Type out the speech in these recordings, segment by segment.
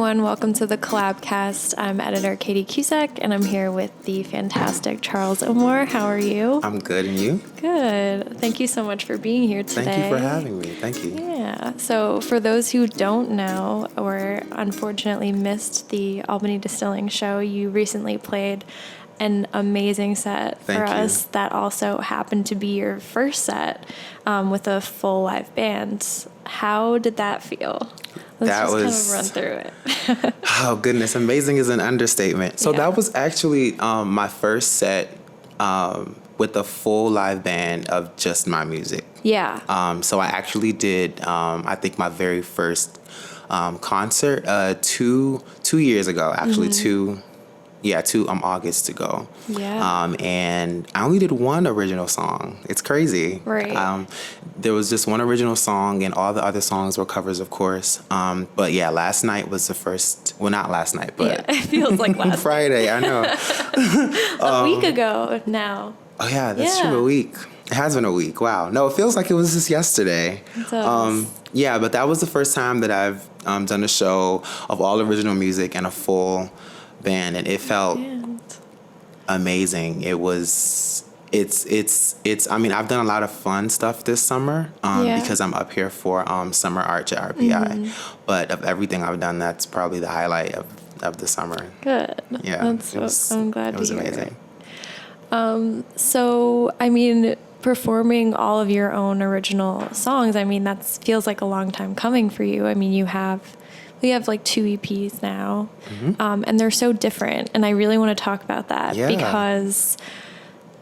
everyone. Welcome to the CollabCast. I'm editor Katie Cusack, and I'm here with the fantastic Charles O'Moore. How are you? I'm good, and you? Good. Thank you so much for being here today. Thank you for having me. Thank you. Yeah. So for those who don't know or unfortunately missed the Albany Distilling show, you recently played an amazing set for us that also happened to be your first set with a full live band. How did that feel? Let's kind of run through it. Oh, goodness. Amazing is an understatement. So that was actually my first set with a full live band of just my music. Yeah. So I actually did, I think, my very first concert 2 years ago, actually, two August ago. Yeah. And I only did one original song. It's crazy. Right. There was just one original song, and all the other songs were covers, of course. But yeah, last night was the first. Well, not last night, but it feels like last Friday. I know. a week ago now. Oh yeah, that's true. A week. It has been a week. Wow. No, it feels like it was just yesterday. It does. Yeah, but that was the first time that I've done a show of all original music and a full band, and it felt amazing. It's I mean, I've done a lot of fun stuff this summer because I'm up here for summer arch at RPI. But of everything I've done, that's probably the highlight of the summer. Good. Yeah. I'm glad to hear it was amazing. So, I mean, performing all of your own original songs, I mean, that feels like a long time coming for you. I mean, we have like 2 EPs now, and they're so different. And I really want to talk about that because,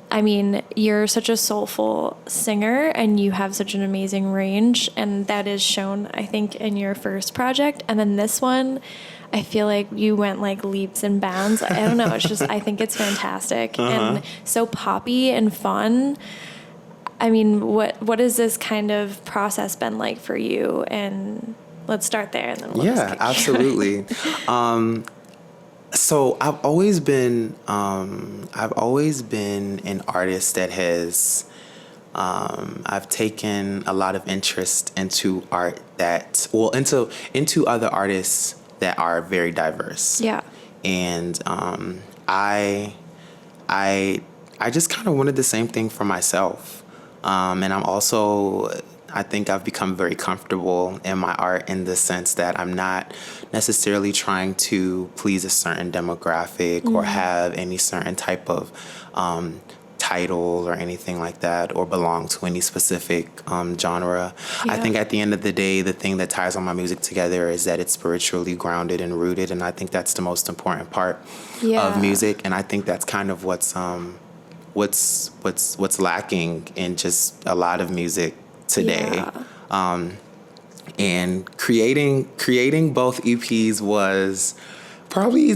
I mean, you're such a soulful singer and you have such an amazing range. And that is shown, I think, in your first project. And then this one, I feel like you went like leaps and bounds. I don't know. It's just, I think it's fantastic and so poppy and fun. I mean, what has this kind of process been like for you? And let's start there, and then we'll just absolutely. So I've always been an artist that has I've taken a lot of interest into art into other artists that are very diverse. Yeah. And I just kind of wanted the same thing for myself. And I think I've become very comfortable in my art in the sense that I'm not necessarily trying to please a certain demographic or have any certain type of title or anything like that or belong to any specific genre. Yeah. I think at the end of the day, the thing that ties all my music together is that it's spiritually grounded and rooted, and I think that's the most important part of music, and I think that's kind of what's lacking in just a lot of music today. And creating both EPs was probably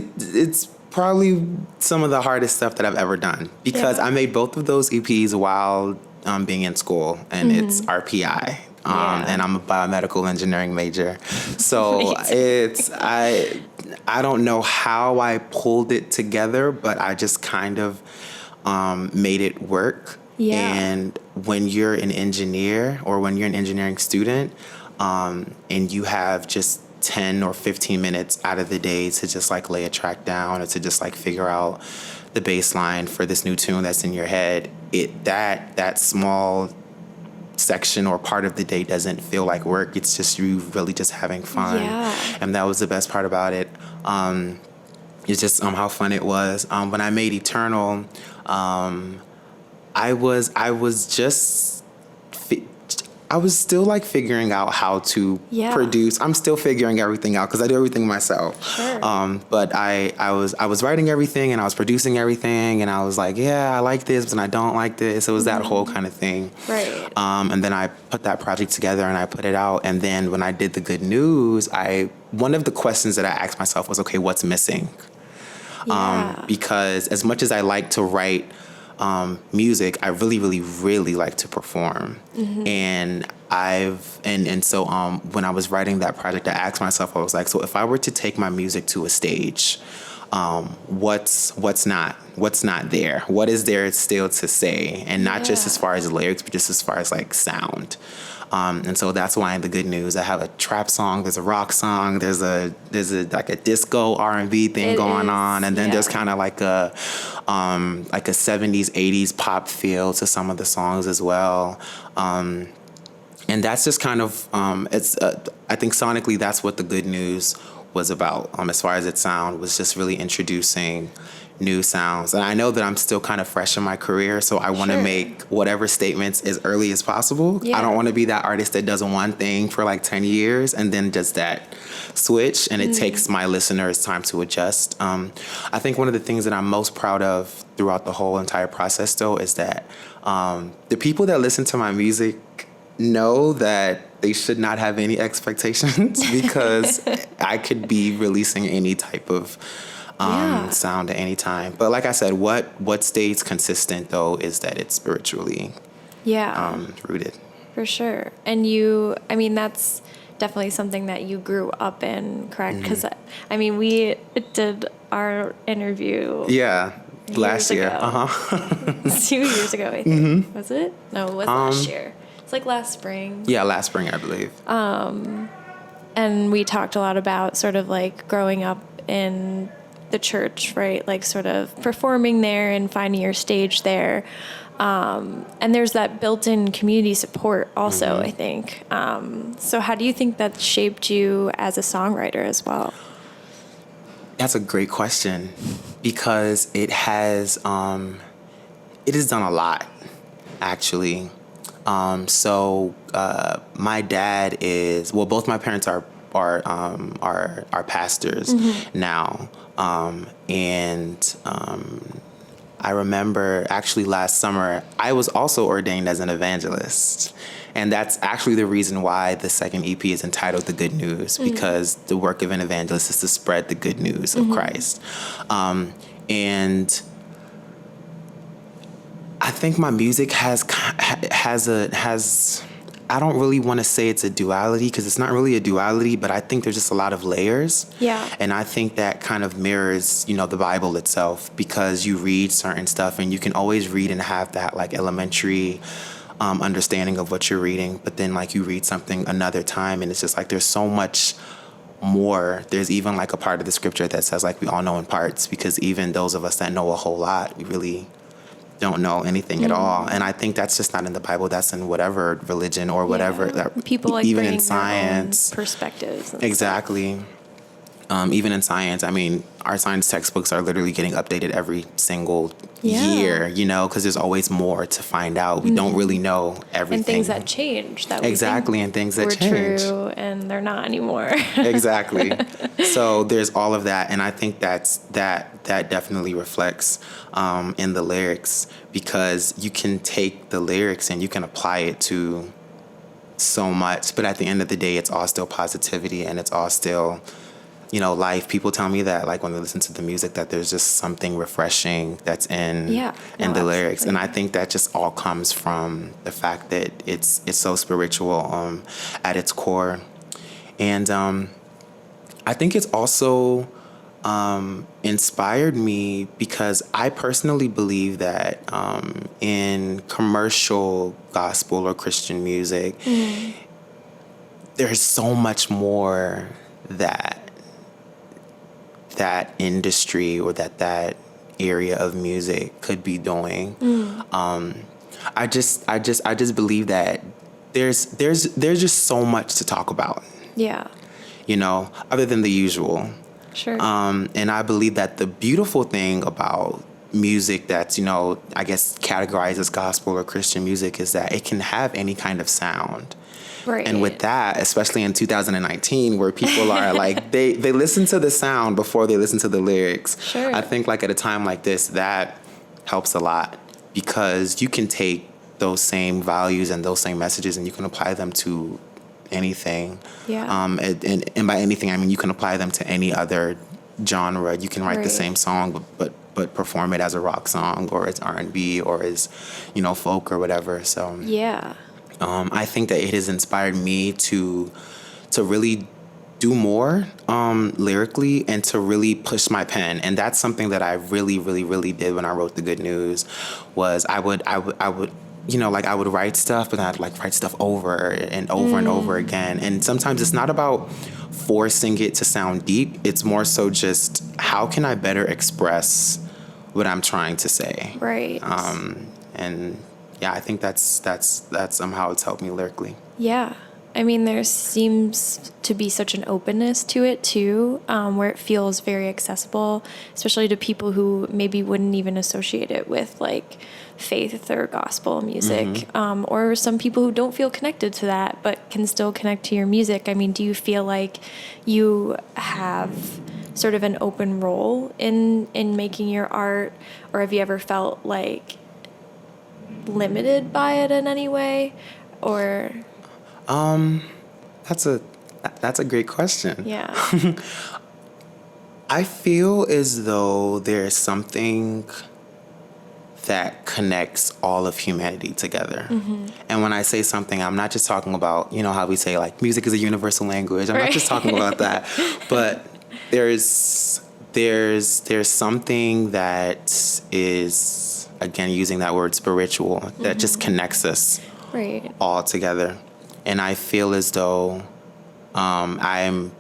some of the hardest stuff that I've ever done because I made both of those EPs while being in school, and it's RPI. And I'm a biomedical engineering major. So I don't know how I pulled it together, but I just kind of made it work. Yeah. And when you're an engineer or when you're an engineering student and you have just 10 or 15 minutes out of the day to just like lay a track down or to just like figure out the bass line for this new tune that's in your head, that small section or part of the day doesn't feel like work. It's just you really just having fun. Yeah. And that was the best part about it. It's just how fun it was. When I made Eternal, I was still like figuring out how to produce. I'm still figuring everything out because I do everything myself. Sure. But I was writing everything and I was producing everything and I was like, I like this, but I don't like this. It was that whole kind of thing. Right. And then I put that project together and I put it out. And then when I did the Good News, one of the questions that I asked myself was, okay, what's missing? Because as much as I like to write music, I really, really, really like to perform. And so when I was writing that project, I asked myself, I was like, so if I were to take my music to a stage, what's not there, what is there still to say, and not just as far as lyrics, but just as far as like sound. And so that's why in the good news, I have a trap song, there's a rock song, there's a like a disco R&B thing going on, and then there's kind of like a 70s 80s pop feel to some of the songs as well. And that's just kind of I think sonically that's what the good news was about, as far as its sound, was just really introducing new sounds. And I know that I'm still kind of fresh in my career, so I want to make whatever statements as early as possible. Yeah. I don't want to be that artist that does one thing for like 10 years and then does that switch, and it takes my listeners time to adjust. I think one of the things that I'm most proud of throughout the whole entire process, though, is that the people that listen to my music know that they should not have any expectations because I could be releasing any type of sound at any time. But like I said, what stays consistent though is that it's spiritually rooted. For sure. And that's definitely something that you grew up in, correct? Because we did our interview last year. 2 years ago, I think. Was it? No, it was last year. It's like last spring. Yeah, last spring, I believe. And we talked a lot about sort of like growing up in the church, right? Like sort of performing there and finding your stage there. And there's that built-in community support also, I think. So how do you think that shaped you as a songwriter as well? That's a great question, because it has done a lot, actually. So my dad both my parents are pastors now. And I remember actually last summer, I was also ordained as an evangelist. And that's actually the reason why the second EP is entitled The Good News, because the work of an evangelist is to spread the good news of Christ. And I think my music has I don't really want to say it's a duality, because it's not really a duality, but I think there's just a lot of layers. Yeah. And I think that kind of mirrors, the Bible itself, because you read certain stuff and you can always read and have that like elementary understanding of what you're reading, but then like you read something another time and it's just like there's so much more. There's even like a part of the scripture that says like we all know in parts, because even those of us that know a whole lot, we really don't know anything at all. And I think that's just not in the Bible. That's in whatever religion or whatever. People like even in science, perspectives. Exactly. Even in science, our science textbooks are literally getting updated every single year, because there's always more to find out. We don't really know everything. And things that change. That and things that change. True, and they're not anymore. Exactly. So there's all of that, and I think that definitely reflects in the lyrics, because you can take the lyrics and you can apply it to so much, but at the end of the day, it's all still positivity, and it's all still life. People tell me that, like, when they listen to the music, that there's just something refreshing that's in the lyrics. And I think that just all comes from the fact that it's so spiritual at its core. And I think it's also inspired me, because I personally believe that in commercial gospel or Christian music, there's so much more that industry or that area of music could be doing. I just believe that there's just so much to talk about. Yeah. Other than the usual. Sure. And I believe that the beautiful thing about music that's, I guess categorized as gospel or Christian music, is that it can have any kind of sound. Right. And with that, especially in 2019, where people are like, they listen to the sound before they listen to the lyrics. Sure. I think like at a time like this, that helps a lot, because you can take those same values and those same messages and you can apply them to anything. Yeah. And by anything, I mean you can apply them to any other genre. You can write the same song, but perform it as a rock song or as R&B or as, folk or whatever. So yeah. I think that it has inspired me to really do more lyrically and to really push my pen. And that's something that I really, really, really did when I wrote The Good News. Was I would like I would write stuff, but I'd like write stuff over and over and over again. And sometimes it's not about forcing it to sound deep. It's more so just how can I better express what I'm trying to say. Right. And yeah, I think that's how it's helped me lyrically. Yeah. I mean, there seems to be such an openness to it, too, where it feels very accessible, especially to people who maybe wouldn't even associate it with, like, faith or gospel music, or some people who don't feel connected to that but can still connect to your music. I mean, do you feel like you have sort of an open role in making your art, or have you ever felt, like, limited by it in any way, or... That's a great question. Yeah. I feel as though there's something that connects all of humanity together. And when I say something, I'm not just talking about, how we say like music is a universal language. I'm not just talking about that, but there's something that is, again, using that word spiritual, that just connects us all together. And I feel as though I'm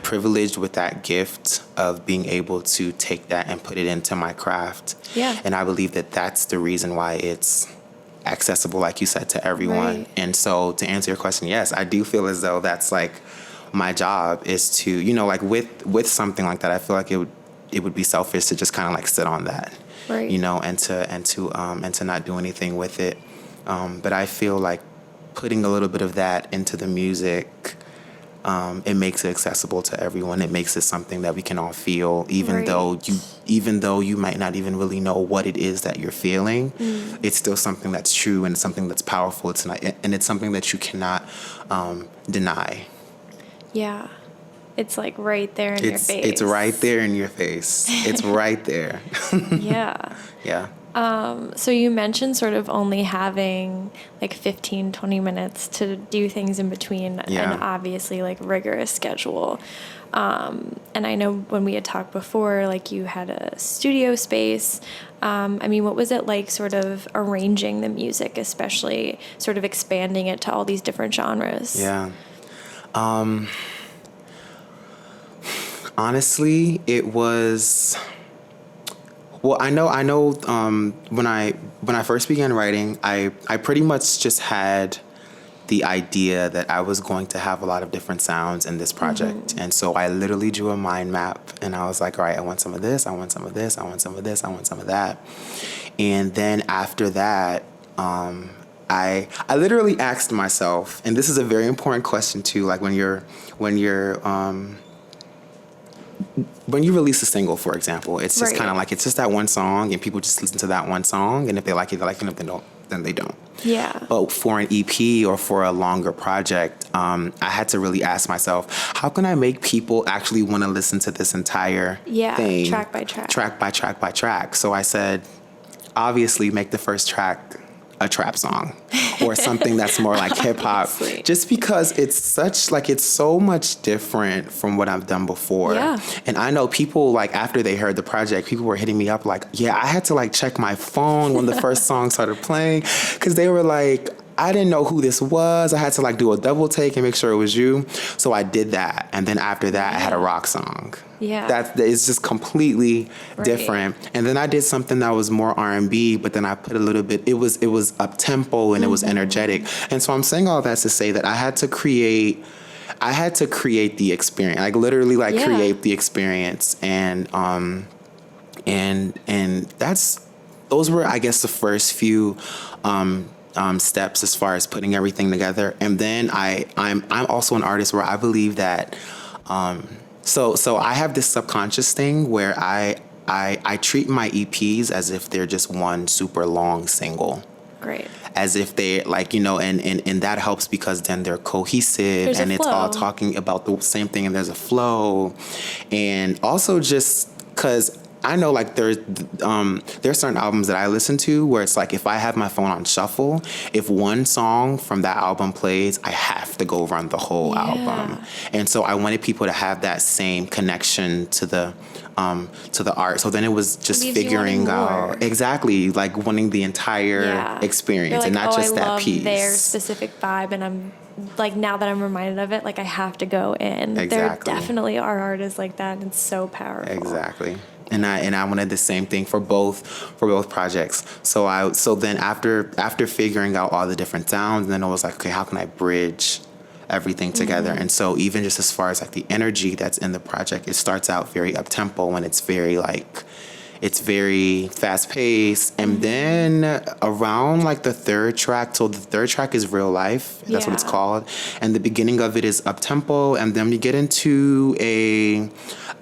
privileged with that gift of being able to take that and put it into my craft. Yeah. And I believe that that's the reason why it's accessible, like you said, to everyone. Right. And so to answer your question, yes, I do feel as though that's like my job is to, like with something like that, I feel like it would be selfish to just kind of like sit on that, right. and to not do anything with it. But I feel like putting a little bit of that into the music, it makes it accessible to everyone. It makes it something that we can all feel, even though you might not even really know what it is that you're feeling. It's still something that's true and something that's powerful. It's something that you cannot deny. Yeah. It's like right there in your face. It's right there in your face. It's right there. Yeah. Yeah. So you mentioned sort of only having like 15, 20 minutes to do things in between, and obviously like rigorous schedule. And I know when we had talked before, like you had a studio space. I mean, what was it like sort of arranging the music, especially sort of expanding it to all these different genres? Yeah. Honestly, it was... Well, I know. When I first began writing, I pretty much just had the idea that I was going to have a lot of different sounds in this project, and so I literally drew a mind map, and I was like, all right, I want some of this, I want some of this, I want some of this, I want some of that, and then after that, I literally asked myself, and this is a very important question too, like when you release a single, for example, it's just kind of like, it's just that one song and people just listen to that one song. And if they like it, they like it. And if they don't, then they don't. Yeah. But for an EP or for a longer project, I had to really ask myself, how can I make people actually want to listen to this entire thing? Track by track. Track by track by track. So I said, obviously make the first track a trap song or something that's more like hip hop, just because it's so much different from what I've done before. Yeah. And I know people, like, after they heard the project, people were hitting me up like, yeah, I had to like check my phone when the first song started playing, because they were like, I didn't know who this was. I had to like do a double take and make sure it was you. So I did that. And then after that, I had a rock song. Yeah. That is just completely different. And then I did something that was more R&B, but then I put a little bit, it was up tempo and it was energetic. And so I'm saying all that to say that I had to create the experience, like literally like create the experience. And those were, I guess, the first few, steps as far as putting everything together. And then I'm also an artist where I believe that, so I have this subconscious thing where I treat my EPs as if they're just one super long single. Great. As if they like, and that helps because then they're cohesive and it's all talking about the same thing and there's a flow. And also just because I know like there's certain albums that I listen to where it's like if I have my phone on shuffle, if one song from that album plays, I have to go run the whole album. And so I wanted people to have that same connection to the art. So then it was just figuring out exactly like wanting the entire experience, like, and not just that piece. Their specific vibe, and I'm like, now that I'm reminded of it, like I have to go in. Exactly. There definitely are artists like that, and it's so powerful. Exactly. And I wanted the same thing for both projects. So then after figuring out all the different sounds, then I was like, okay, how can I bridge everything together? And so even just as far as like the energy that's in the project, it starts out very up tempo and it's very fast paced. And then around like the third track, so the third track is Real Life. That's what it's called. And the beginning of it is up tempo. And then we get into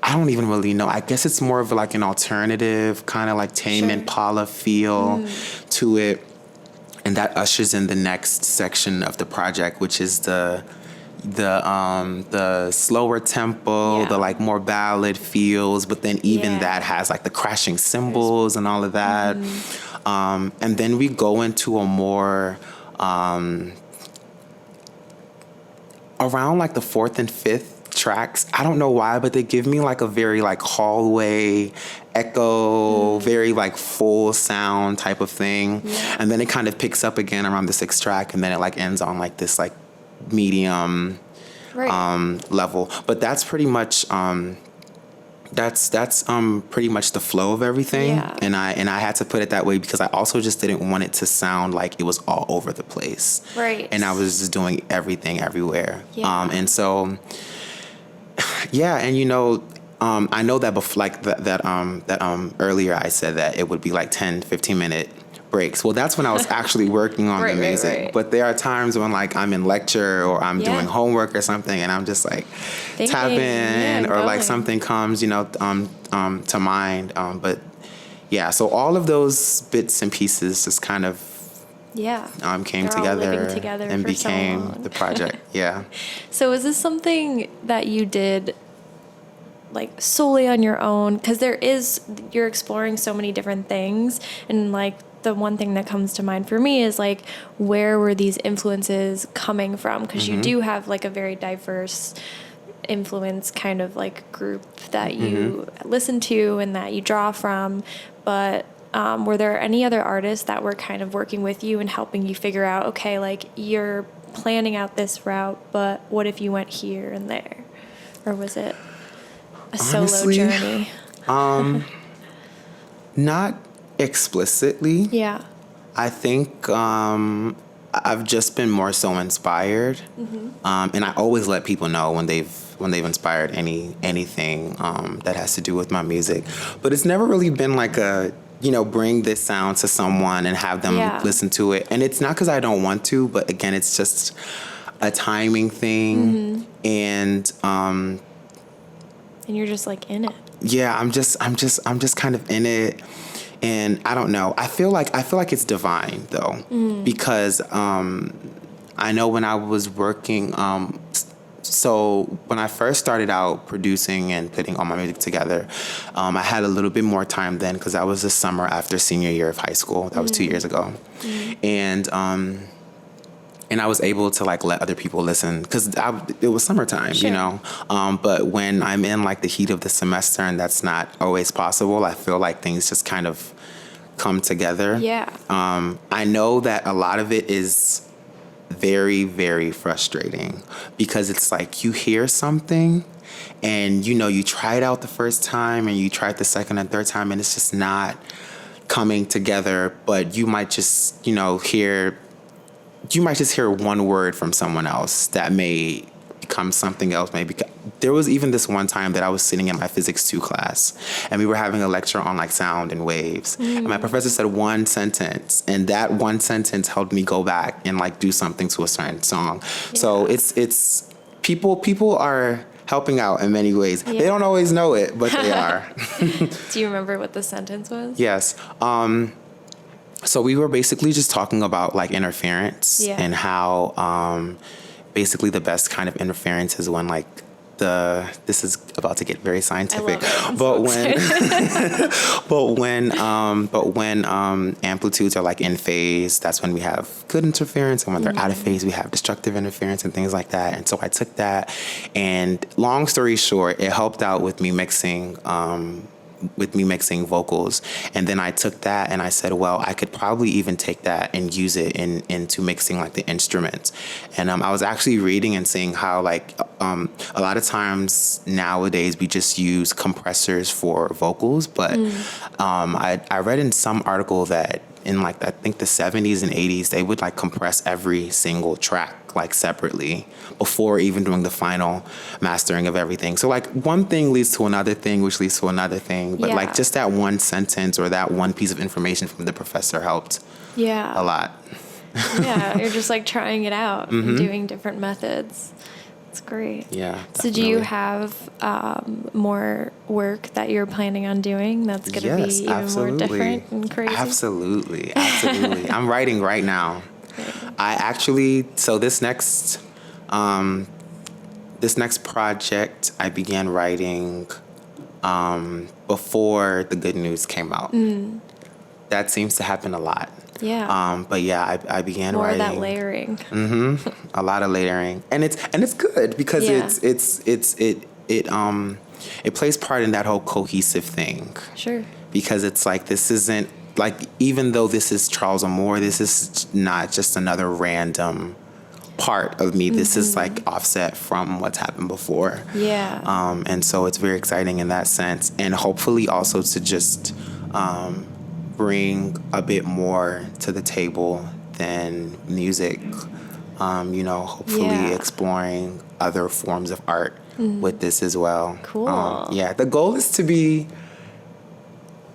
I don't even really know. I guess it's more of like an alternative kind of like Tame Impala feel to it. And that ushers in the next section of the project, which is the slower tempo, the like more ballad feels, but then even that has like the crashing cymbals and all of that. And then we go into a more around like the fourth and fifth tracks. I don't know why, but they give me like a very like hallway echo, very like full sound type of thing. And then it kind of picks up again around the sixth track, and then it like ends on like this like medium level. But that's pretty much that's pretty much the flow of everything. And I had to put it that way because I also just didn't want it to sound like it was all over the place. And I was just doing everything everywhere. And so and you know, I know that before, like that earlier I said that it would be like 10-15 minute breaks. Well, that's when I was actually working on the music. But there are times when like I'm in lecture or I'm doing homework or something, and I'm just like tapping or like something comes, you know, to mind. But yeah, so all of those bits and pieces just kind of came together and became the project. So is this something that you did like solely on your own? Because you're exploring so many different things, and like the one thing that comes to mind for me is like, where were these influences coming from? Because you do have like a very diverse influence kind of like group that you listen to and that you draw from, but were there any other artists that were kind of working with you and helping you figure out, okay, like you're planning out this route, but what if you went here and there? Or was it a solo journey? Not explicitly. I think I've just been more so inspired. And I always let people know when they've inspired anything that has to do with my music. But it's never really been like a, you know, bring this sound to someone and have them listen to it. And it's not because I don't want to, but again, it's just a timing thing. And you're just like in it. Yeah, I'm just kind of in it. And I don't know. I feel like it's divine though, because I know when I was working, so when I first started out producing and putting all my music together, I had a little bit more time then because that was the summer after senior year of high school. That was 2 years ago. And I was able to like let other people listen because it was summertime, you know. But when I'm in like the heat of the semester and that's not always possible, I feel like things just kind of come together. I know that a lot of it is very, very frustrating because it's like you hear something and, you know, you try it out the first time and you try it the second and third time and it's just not coming together, but you might just, you know, hear one word from someone else that may become something else. Maybe there was even this one time that I was sitting in my physics 2 class and we were having a lecture on like sound and waves. And my professor said one sentence and that one sentence helped me go back and like do something to a certain song. So it's people are helping out in many ways. They don't always know it, but they are. Do you remember what the sentence was? Yes. So we were basically just talking about like interference and how basically the best kind of interference is when like this is about to get very scientific, I love but it. when amplitudes are like in phase, that's when we have good interference, and when they're out of phase, we have destructive interference and things like that. And so I took that, and long story short, it helped out with me mixing vocals. And then I took that and I said, well, I could probably even take that and use it into mixing like the instruments. And I was actually reading and seeing how like a lot of times nowadays we just use compressors for vocals, but I read in some article that in like I think the 70s and 80s they would like compress every single track like separately before even doing the final mastering of everything. So like one thing leads to another thing, which leads to another thing. But like just that one sentence or that one piece of information from the professor helped a lot. Yeah, you're just like trying it out and doing different methods. It's great. Yeah, definitely. So do you have more work that you're planning on doing that's going to be even more different and crazy? Absolutely. I'm writing right now. So this next project I began writing before the good news came out. That seems to happen a lot. Yeah. But yeah, I began more writing. More of that layering. A lot of layering, and it's good because it plays part in that whole cohesive thing. Sure. Because it's like this isn't like, even though this is Charles Amour, this is not just another random part of me. This is like offset from what's happened before. Yeah. And so it's very exciting in that sense, and hopefully also to just bring a bit more to the table than music. Hopefully exploring other forms of art with this as well. Cool. The goal is to be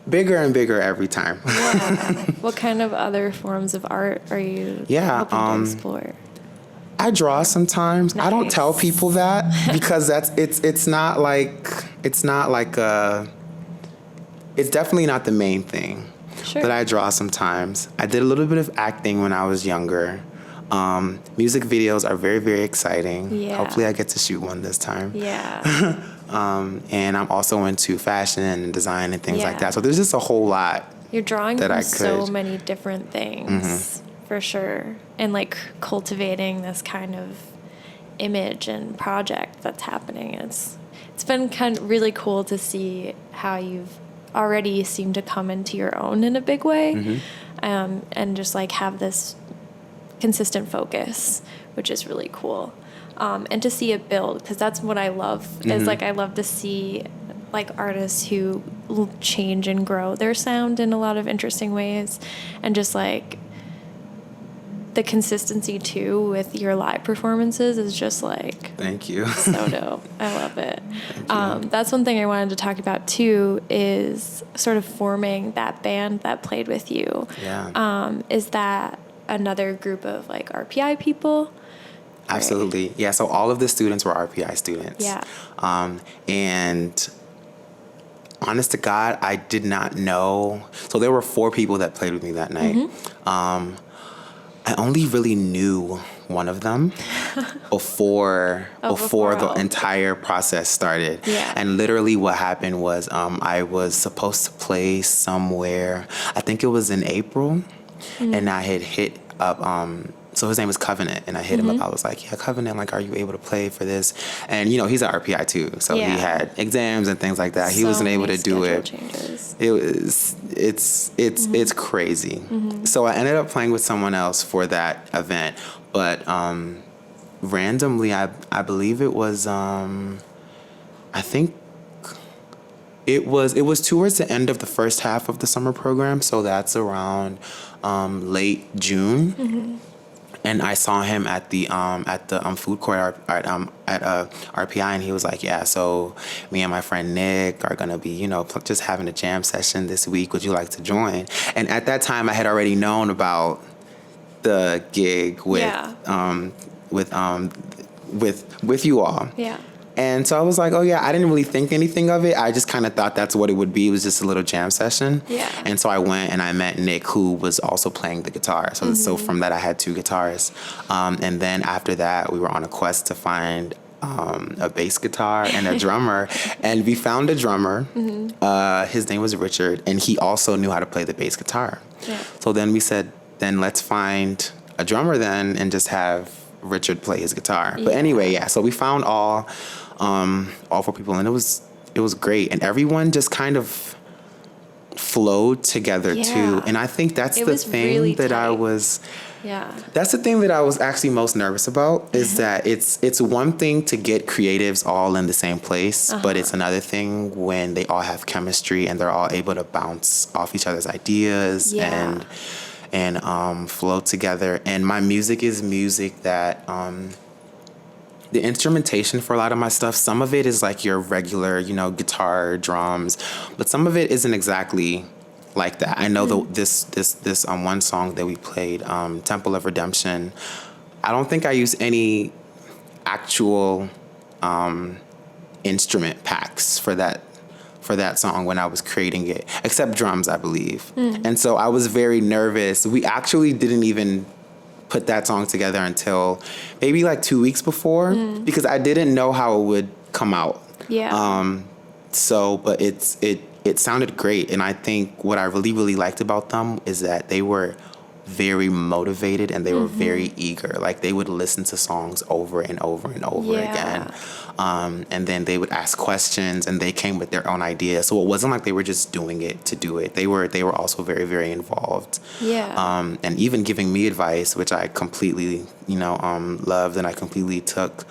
bigger and bigger every time. Yeah. What kind of other forms of art are you hoping to explore? I draw sometimes. Nice. I don't tell people that because it's definitely not the main thing. Sure. But I draw sometimes. I did a little bit of acting when I was younger. Music videos are very, very exciting. Yeah. Hopefully I get to shoot one this time. Yeah. And I'm also into fashion and design and things like that. So there's just a whole lot. You're drawing from so many different things, for sure. And like cultivating this kind of image and project that's happening. It's been kind of really cool to see how you've already seemed to come into your own in a big way, and just like have this consistent focus, which is really cool. And to see it build, because that's what I love, is like I love to see like artists who change and grow their sound in a lot of interesting ways, and just like the consistency too with your live performances is just like, thank you, so dope. I love it. That's one thing I wanted to talk about too, is sort of forming that band that played with you. Is that another group of like RPI people? Absolutely. Right. Yeah, so all of the students were RPI students. Yeah. And honest to God, I did not know. So there were 4 people that played with me that night. I only really knew one of them before the entire process started. Yeah. And literally what happened was I was supposed to play somewhere, I think it was in April, and I had hit up so his name was Covenant, and I hit him up. I was like, yeah, Covenant, like, are you able to play for this? And, he's an RPI too, so he had exams and things like that. He wasn't able to do it. Changes. It's crazy. So I ended up playing with someone else for that event, but randomly, I believe it was, I think it was towards the end of the first half of the summer program, so that's around late June. And I saw him at the food court at RPI, and he was like, yeah, so me and my friend Nick are gonna be, just having a jam session this week. Would you like to join? And at that time, I had already known about the gig with you all. Yeah. And so I was like, oh yeah, I didn't really think anything of it. I just kind of thought that's what it would be. It was just a little jam session. Yeah. And so I went and I met Nick, who was also playing the guitar. So from that, I had 2 guitarists. And then after that, we were on a quest to find a bass guitar, and a drummer. And we found a drummer. His name was Richard, and he also knew how to play the bass guitar. Yeah. So then we said, then let's find a drummer then and just have Richard play his guitar. But anyway, so we found all 4 people, and it was great. And everyone just kind of flowed together too. And I think that's the thing really that I was... Yeah. That's the thing that I was actually most nervous about, is that it's one thing to get creatives all in the same place, but it's another thing when they all have chemistry and they're all able to bounce off each other's ideas and flow together. And my music is music that the instrumentation for a lot of my stuff, some of it is like your regular, guitar, drums, but some of it isn't exactly like that. I know this one song that we played, Temple of Redemption, I don't think I used any actual instrument packs for that song when I was creating it, except drums, I believe. And so I was very nervous. We actually didn't even put that song together until maybe like 2 weeks before, because I didn't know how it would come out. But it sounded great. And I think what I really, really liked about them is that they were very motivated and they were very eager. Like, they would listen to songs over and over and over again. And then they would ask questions, and they came with their own ideas. So it wasn't like they were just doing it to do it. They were also very, very involved. And even giving me advice, which I completely, loved and I completely took.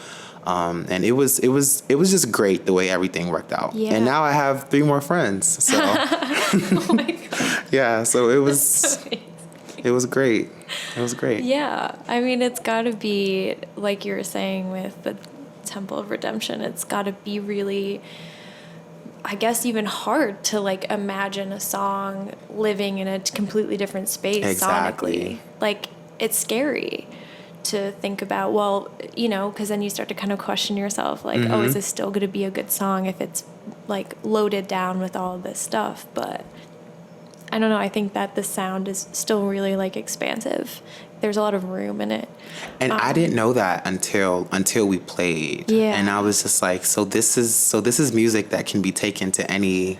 And it was just great the way everything worked out. And now I have 3 more friends. So oh my God. So it was it was great. It was great. Yeah. I mean, it's got to be, like you were saying with the Temple of Redemption, it's got to be really, I guess, even hard to like imagine a song living in a completely different space sonically. Like, it's scary to think about, well, because then you start to kind of question yourself, like, oh, is this still going to be a good song if it's like loaded down with all of this stuff? But I don't know. I think that the sound is still really like expansive. There's a lot of room in it. And I didn't know that until we played. And I was just like, so this is music that can be taken to any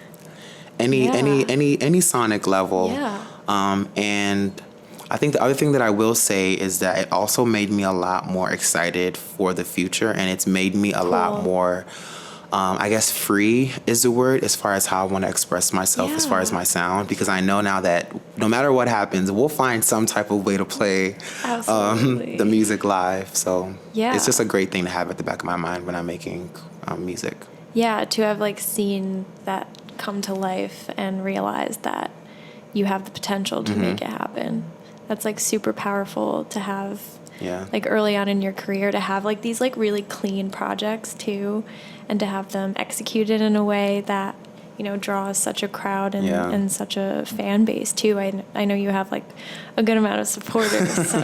sonic level. And I think the other thing that I will say is that it also made me a lot more excited for the future, and it's made me a lot more, I guess, free is the word, as far as how I want to express myself, as far as my sound, because I know now that no matter what happens, we'll find some type of way to play the music live. So it's just a great thing to have at the back of my mind when I'm making music. Yeah, to have like seen that come to life and realize that you have the potential to make it happen. That's like super powerful to have, like early on in your career, to have like these like really clean projects too, and to have them executed in a way that, draws such a crowd and such a fan base too. I know you have like a good amount of supporters. So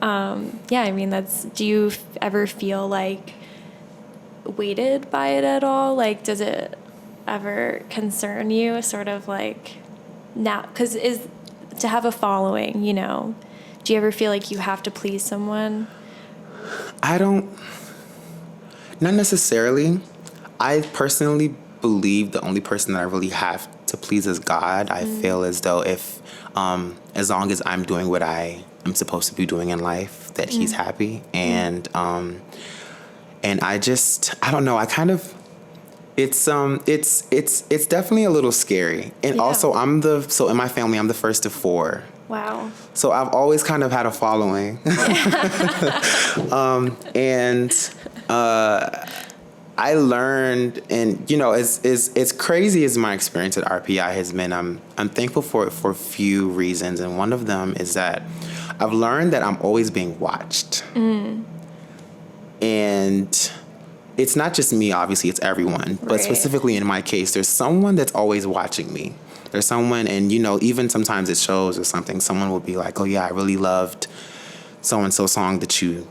I mean, do you ever feel like weighted by it at all? Like, does it ever concern you, sort of like now, because to have a following, do you ever feel like you have to please someone? I don't, not necessarily. I personally believe the only person that I really have to please is God. I feel as though if, as long as I'm doing what I am supposed to be doing in life, that He's happy. And I don't know, I kind of, it's definitely a little scary. And also so in my family, I'm the first of 4. Wow. So I've always kind of had a following. I learned, and as crazy as my experience at RPI has been, I'm thankful for it for a few reasons. And one of them is that I've learned that I'm always being watched. And it's not just me, obviously, it's everyone. But specifically in my case, there's someone that's always watching me. There's someone, and even sometimes at shows or something, someone will be like, oh yeah, I really loved so-and-so song that you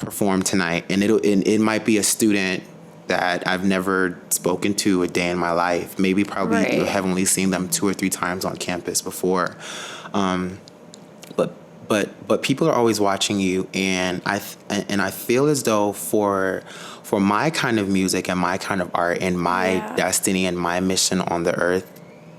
performed tonight. And it might be a student that I've never spoken to a day in my life. Maybe probably have only seen them 2 or 3 times on campus before. But but people are always watching you, and I feel as though for my kind of music and my kind of art and my destiny and my mission on the earth,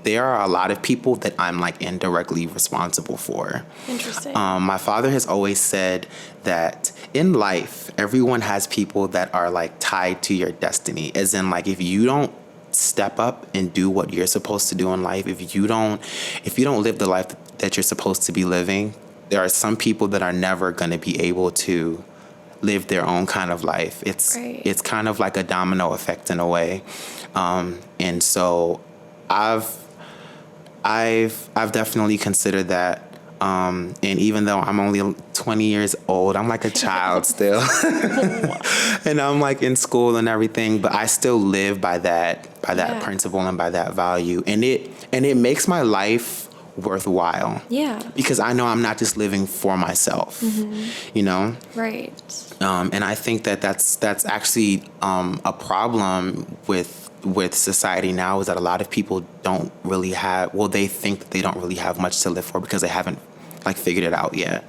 there are a lot of people that I'm like indirectly responsible for. Interesting. My father has always said that in life, everyone has people that are like tied to your destiny. As in, like, if you don't step up and do what you're supposed to do in life, if you don't live the life that you're supposed to be living, there are some people that are never going to be able to live their own kind of life. It's kind of like a domino effect in a way. And so I've definitely considered that. And even though I'm only 20 years old, I'm like a child still. And I'm like in school and everything, but I still live by that principle and by that value. And it makes my life worthwhile. Yeah. Because I know I'm not just living for myself, you know? Right. And I think that's actually a problem with society now, is that a lot of people don't really have, they think that they don't really have much to live for because they haven't like figured it out yet.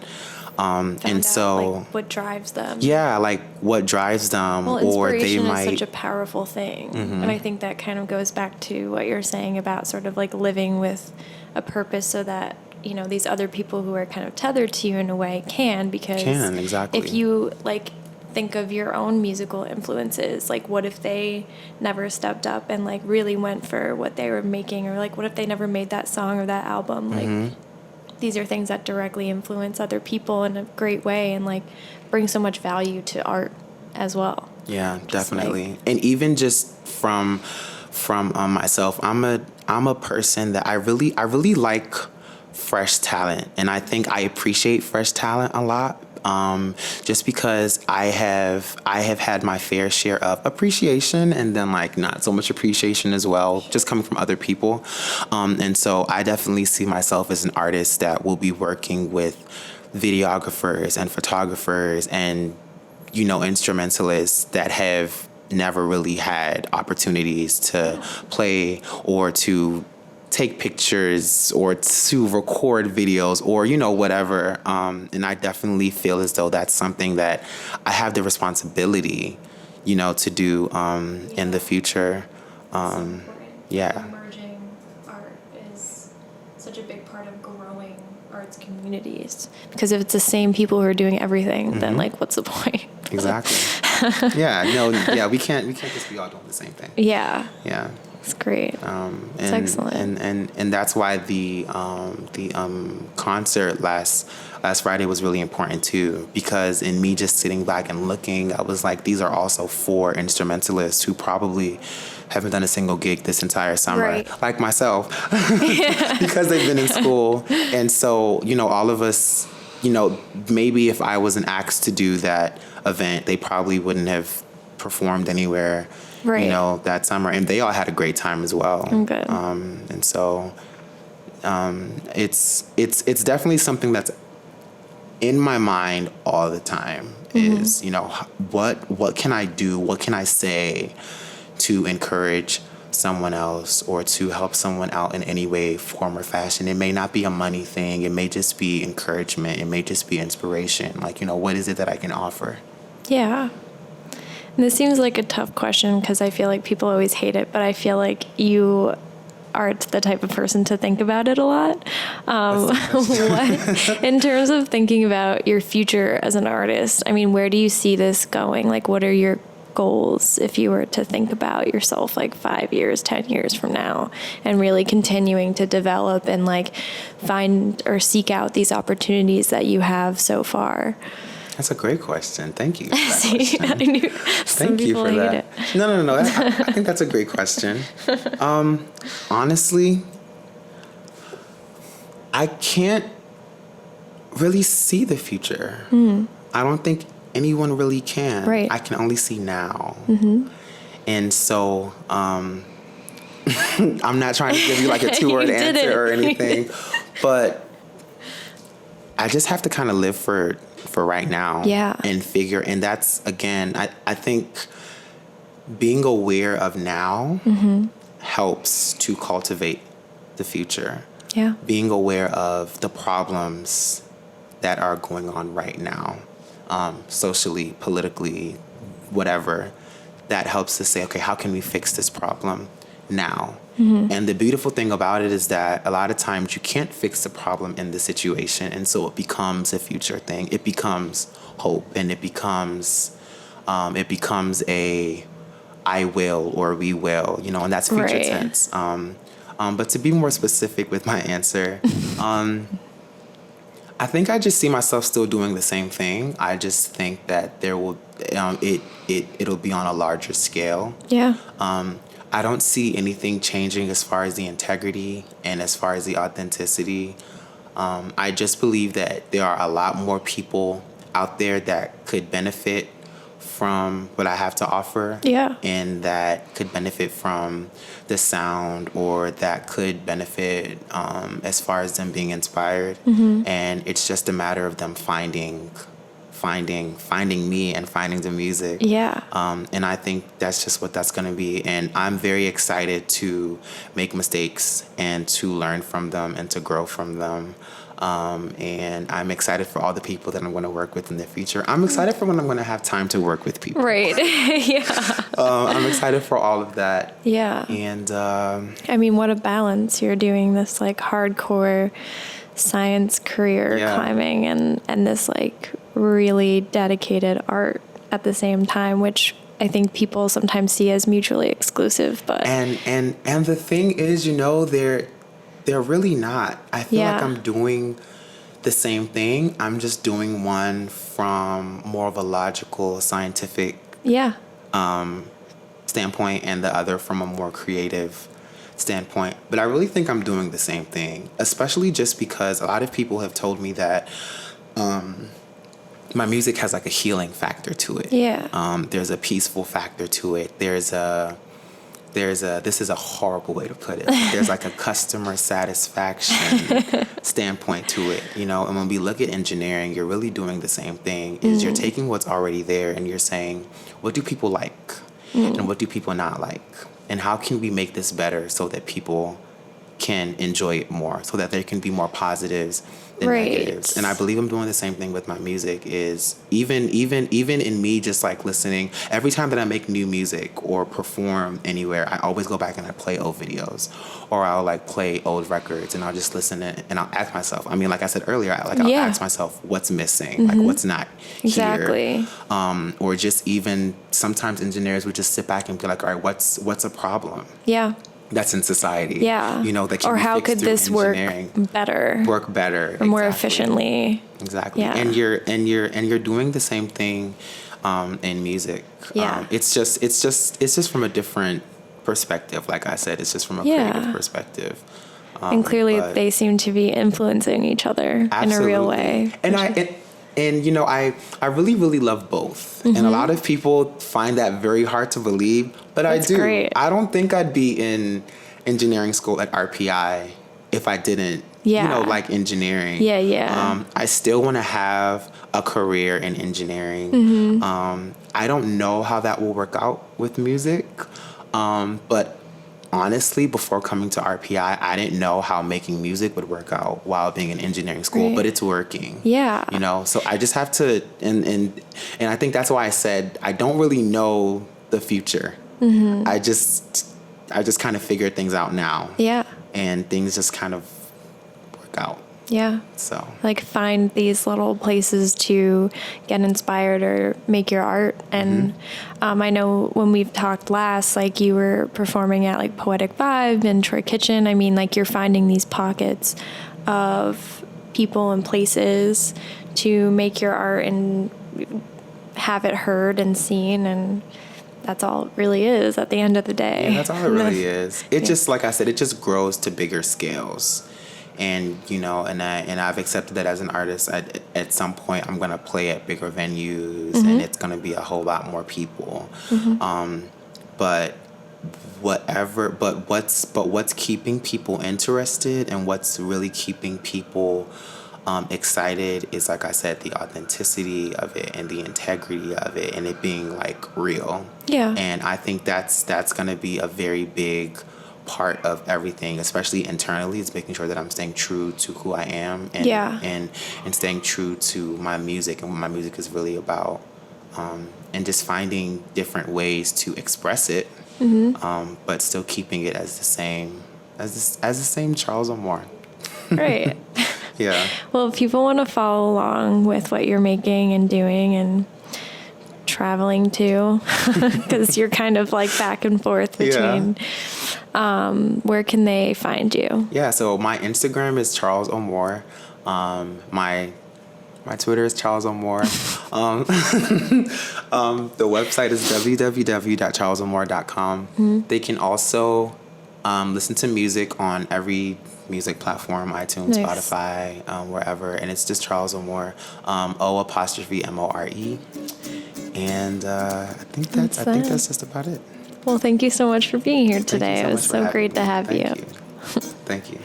And so like, what drives them? Yeah, like what drives them, well, or they might. Inspiration is such a powerful thing, and I think that kind of goes back to what you're saying about sort of like living with a purpose, so that these other people who are kind of tethered to you in a way because exactly. If you like think of your own musical influences, like what if they never stepped up and like really went for what they were making, or like what if they never made that song or that album? Like these are things that directly influence other people in a great way and like bring so much value to art as well. Yeah, definitely. And even just from myself, I'm a person that I really like fresh talent, and I think I appreciate fresh talent a lot. Just because I have had my fair share of appreciation, and then like not so much appreciation as well, just coming from other people. And so I definitely see myself as an artist that will be working with videographers and photographers and, instrumentalists that have never really had opportunities to play or to take pictures or to record videos or, whatever. And I definitely feel as though that's something that I have the responsibility, to do in the future. Emerging art is such a big part of growing arts communities, because if it's the same people who are doing everything, then like, what's the point? Exactly. We can't just be all doing the same thing. Yeah. It's great. It's excellent. And that's why the concert last Friday was really important too, because in me just sitting back and looking, I was like, these are also 4 instrumentalists who probably haven't done a single gig this entire summer, like myself, because they've been in school. And so, all of us, maybe if I wasn't asked to do that event, they probably wouldn't have performed anywhere. That summer, and they all had a great time as well. Good. And so, it's definitely something that's in my mind all the time. Is what can I do? What can I say to encourage someone else or to help someone out in any way, form, or fashion? It may not be a money thing. It may just be encouragement. It may just be inspiration. Like, what is it that I can offer? Yeah. This seems like a tough question because I feel like people always hate it, but I feel like you aren't the type of person to think about it a lot. What, in terms of thinking about your future as an artist, I mean, where do you see this going? Like, what are your goals if you were to think about yourself like 5 years, 10 years from now, and really continuing to develop and like find or seek out these opportunities that you have so far? That's a great question. Thank you. See, I knew Thank you for that. No. I think that's a great question. Honestly, I can't really see the future. I don't think anyone really can. Right. I can only see now. And so I'm not trying to give you like a 2-word answer or anything, but I just have to kind of live for right now. And figure, and that's, again, I think being aware of now helps to cultivate the future. Being aware of the problems that are going on right now, socially, politically, whatever, that helps us say, okay, how can we fix this problem now? And the beautiful thing about it is that a lot of times you can't fix the problem in the situation, and so it becomes a future thing. It becomes hope, and it becomes a I will or we will, and that's future tense. But to be more specific with my answer, I think I just see myself still doing the same thing. I just think that there will, it'll be on a larger scale. Yeah. I don't see anything changing as far as the integrity and as far as the authenticity. I just believe that there are a lot more people out there that could benefit from what I have to offer. Yeah. And that could benefit from the sound, or that could benefit as far as them being inspired. And it's just a matter of them finding me and finding the music. Yeah. And I think that's just what that's going to be. And I'm very excited to make mistakes and to learn from them and to grow from them. And I'm excited for all the people that I'm going to work with in the future. I'm excited for when I'm going to have time to work with people. Right. Yeah. I'm excited for all of that. Yeah. And I mean, what a balance. You're doing this like hardcore science career climbing and this like really dedicated art at the same time, which I think people sometimes see as mutually exclusive. But and the thing is, they're really not. I feel like I'm doing the same thing. I'm just doing one from more of a logical, scientific standpoint, and the other from a more creative standpoint. But I really think I'm doing the same thing, especially just because a lot of people have told me that my music has like a healing factor to it. Yeah. There's a peaceful factor to it. This is a horrible way to put it. There's like a customer satisfaction standpoint to it, And when we look at engineering, you're really doing the same thing. Is you're taking what's already there and you're saying, what do people like? And what do people not like? And how can we make this better so that people can enjoy it more, so that there can be more positives than negatives? And I believe I'm doing the same thing with my music. Is even in me just like listening, every time that I make new music or perform anywhere, I always go back and I play old videos, or I'll like play old records, and I'll just listen to it, and I'll ask myself, I mean, like I said earlier, I'll ask myself what's missing, like what's not here. Or just even sometimes engineers would just sit back and be like, all right, what's a problem? Yeah. That's in society. Yeah. That can or be how fixed could through this work better? Or more efficiently. Exactly. Yeah. And you're doing the same thing in music. Yeah. It's just from a different perspective. Like I said, it's just from a creative perspective. And clearly they seem to be influencing each other in a real way. And I really, really love both. And a lot of people find that very hard to believe, but I do. Great. I don't think I'd be in engineering school at RPI if I didn't, like engineering. Yeah. I still want to have a career in engineering. I don't know how that will work out with music, but honestly, before coming to RPI, I didn't know how making music would work out while being in engineering school, but it's working. Yeah. So I just have to, and I think that's why I said I don't really know the future. I just kind of figured things out now. Yeah. And things just kind of work out. Yeah. So like find these little places to get inspired or make your art. And I know when we've talked last, like you were performing at like Poetic Vibe and Troy Kitchen. I mean, like you're finding these pockets of people and places to make your art and have it heard and seen, and that's all it really is at the end of the day. Yeah, that's all it really is. It just, like I said, it just grows to bigger scales. And, and I've accepted that as an artist, at some point I'm going to play at bigger venues and it's going to be a whole lot more people. But what's keeping people interested and what's really keeping people excited is, like I said, the authenticity of it and the integrity of it and it being like real. Yeah. And I think that's going to be a very big part of everything, especially internally, is making sure that I'm staying true to who I am and and staying true to my music and what my music is really about, and just finding different ways to express it, but still keeping it as the same Charles O'Moore. Right. Yeah. Well, if people want to follow along with what you're making and doing and traveling too, because you're kind of like back and forth between, where can they find you? Yeah, so my Instagram is Charles O'Moore. My Twitter is Charles O'Moore. The website is www.charleso'moore.com. They can also listen to music on every music platform, iTunes, Spotify, wherever, and it's just Charles O'Moore, O''More. And I think that's just about it. Well, thank you so much for being here today. So it was so great to have you. Thank you.